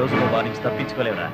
రోజు నువ్వు వారి నుంచి తప్పించుకోలేవురా.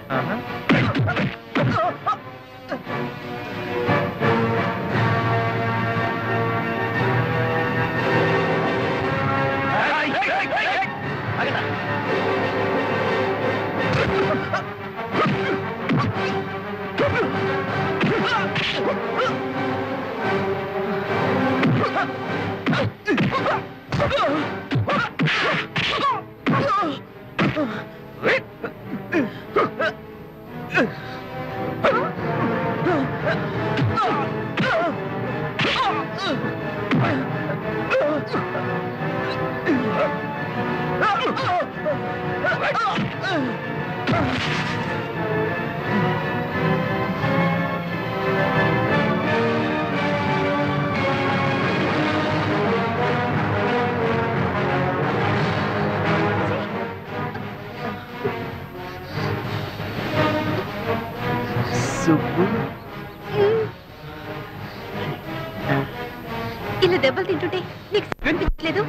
ఇలా దెబ్బలు తింటుంటే నీకు అనిపించలేదు?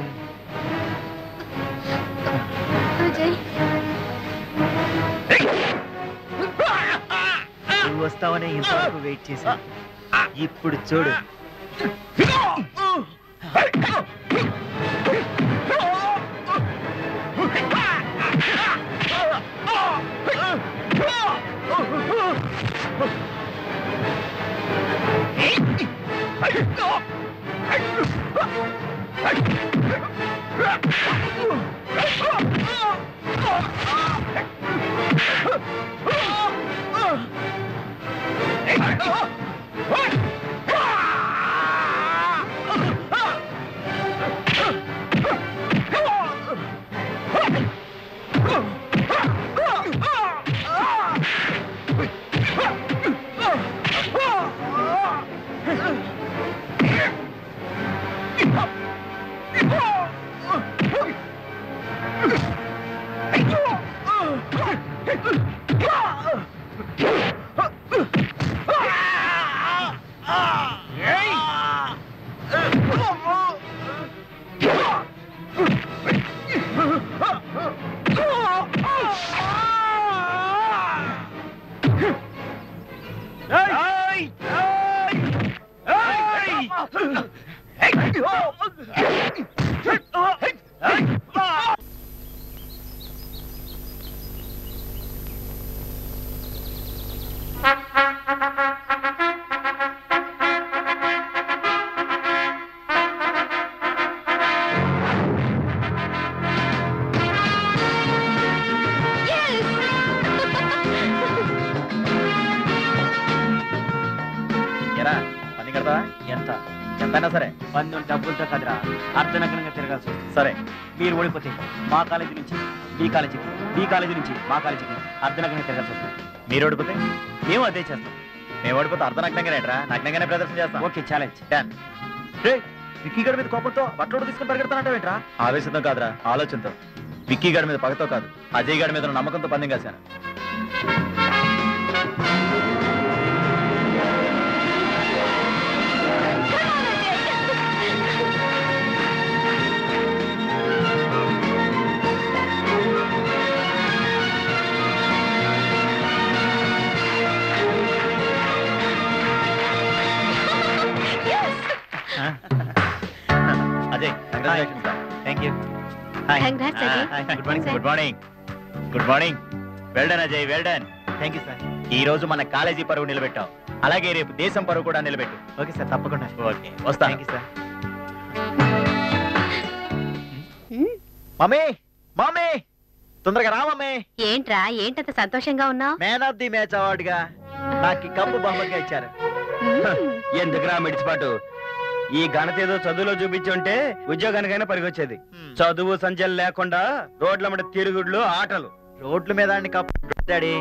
అజయ్ నువ్వు వస్తావనే ఇంతవరకు వెయిట్ చేశా. ఇప్పుడు చూడు. ఎంత ఎంతైనా సరే పందెం డబ్బులతో కదరా, అర్ధనగ్నంగా తిరగాల్సి వస్తుంది. సరే. మీరు ఓడిపోతే మా కాలేజీ నుంచి మీ కాలేజీకి, మీ కాలేజీ నుంచి మా కాలేజీకి అర్ధనగ్నంగా తిరగాల్సి వస్తుంది. మీరు ఓడిపోతే మేము అదే చేస్తాం. మేము ఓడిపోతే అర్ధనగ్నంగానేట్రా, నగ్నంగానే ప్రదర్శన చేస్తాం. Okay, challenge. డన్. విక్కీ గడి మీద కోపంతో బట్టలు తీసుకుని పరిగెడతానంటావేంట్రా? ఆవేశంతో కాదురా, ఆలోచనతో. విక్కీ గడి మీద పగతో కాదు, అజయ్ గడి మీద నమ్మకంతో పందెం కాశాను. Ajay, congratulations. Thank you. Congrats, Ajay. Good morning. Good morning. Good morning. Well done Ajay, well done. Thank you sir. ఈ రోజు మన కాలేజీ పరువు నిలబెట్టావు, అలాగే రేపు దేశం పరువు కూడా నిలబెట్టు. ఓకే సార్, తప్పకుండా. ఓకే, వస్తా. Thank you sir. Mummy, mummy, తొందరగా రా మమ్మీ. ఏంట్రా, ఏంటంత సంతోషంగా ఉన్నావు? మ్యాన్ ఆఫ్ ది మ్యాచ్ అవార్డుగా నాకు ఈ కప్పు బహుమతిగా ఇచ్చారు. ఎందుకురా మిడిచిపాటు? ఈ ఘనత ఏదో చదువులో చూపించుంటే ఉద్యోగానికైనా పరిగొచ్చేది. చదువు సంచలు లేకుండా రోడ్ల మీద తిరుగుడులు, ఆటలు. రోడ్ల మీద కప్పు డాడీ.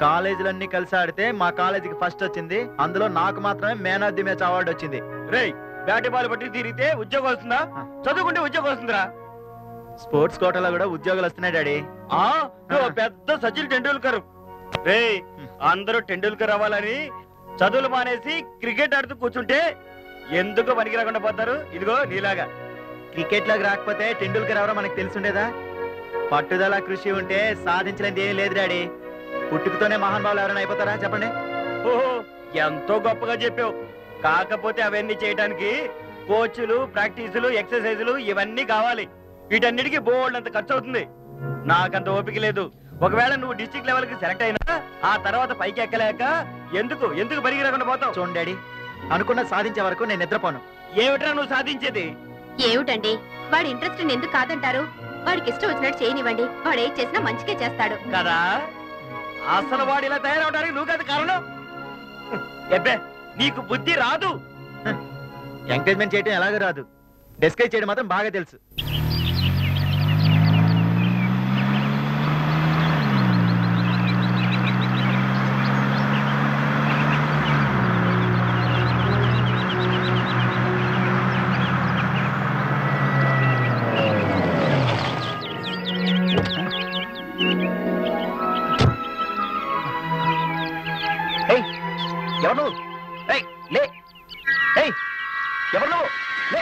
కాలేజీలన్నీ కలిసి ఆడితే మా కాలేజీకి ఫస్ట్ వచ్చింది, అందులో నాకు మాత్రమే man of the match award వచ్చింది. రేయ్, బ్యాట్ బాల్ పట్టి తిరిగితే ఉద్యోగం వస్తుందా? చదువుకుంటే ఉద్యోగం వస్తుందిరా. స్పోర్ట్స్ కోటాలో కూడా ఉద్యోగాలు వస్తున్నాయి డాడీ. నువ్వు పెద్ద సచిన్ టెండూల్కర్. రేయ్, అందరూ టెండూల్కర్ అవ్వాలని చదువులు మానేసి క్రికెట్ ఆడుతూ కూర్చుంటే ఎందుకు పనికి రాకుండా పోతారు? ఇదిగో నీలాగా. క్రికెట్ లోకి రాకపోతే టెండూల్కర్ ఎవరో మనకు తెలిసిండేదా? పట్టుదల కృషి ఉంటే సాధించలేనిది ఏం లేదు డాడీ. పుట్టుకతోనే మహానుభావులు ఎవరైనా అయిపోతారా చెప్పండి? ఓహో ఎంతో గొప్పగా చెప్పావు. కాకపోతే అవన్నీ చేయడానికి కోచ్లు, ప్రాక్టీసులు, ఎక్సర్సైజులు ఇవన్నీ కావాలి. వీటన్నిటికీ బోల్డ్ అంత ఖర్చు అవుతుంది. నాకంత ఓపిక లేదు. ఒకవేళ నువ్వు డిస్ట్రిక్ట్ లెవెల్ కి సెలెక్ట్ అయినా ఆ తర్వాత పైకి ఎక్కలేక ఎందుకు ఎందుకు పరిగి రాకుండా పోతావు? చూడండి డాడీ, అనుకున్న సాధించే వరకు నేను నిద్రపోను. ఏమిట్రా నువ్వు సాధించేది? ఏమిటండి వాడి ఇంట్రెస్ట్ ఎందుకు కాదంటారు? వాడికి ఇష్టం వచ్చినట్టు చేయనివ్వండి. వాడు ఏం చేసినా మంచికే చేస్తాడు కదా. అసలు వాడు ఇలా తయారవడానికి నువ్వు కదా కారణం. ఎబ్బే నీకు బుద్ధి రాదు. ఎంకరేజ్మెంట్ చేయడం ఎలాగో రాదు, డిస్కరేజ్ చేయడం మాత్రం బాగా తెలుసు. ఎవరు నువ్వు? లే. ఎవరు నువ్వు? లే.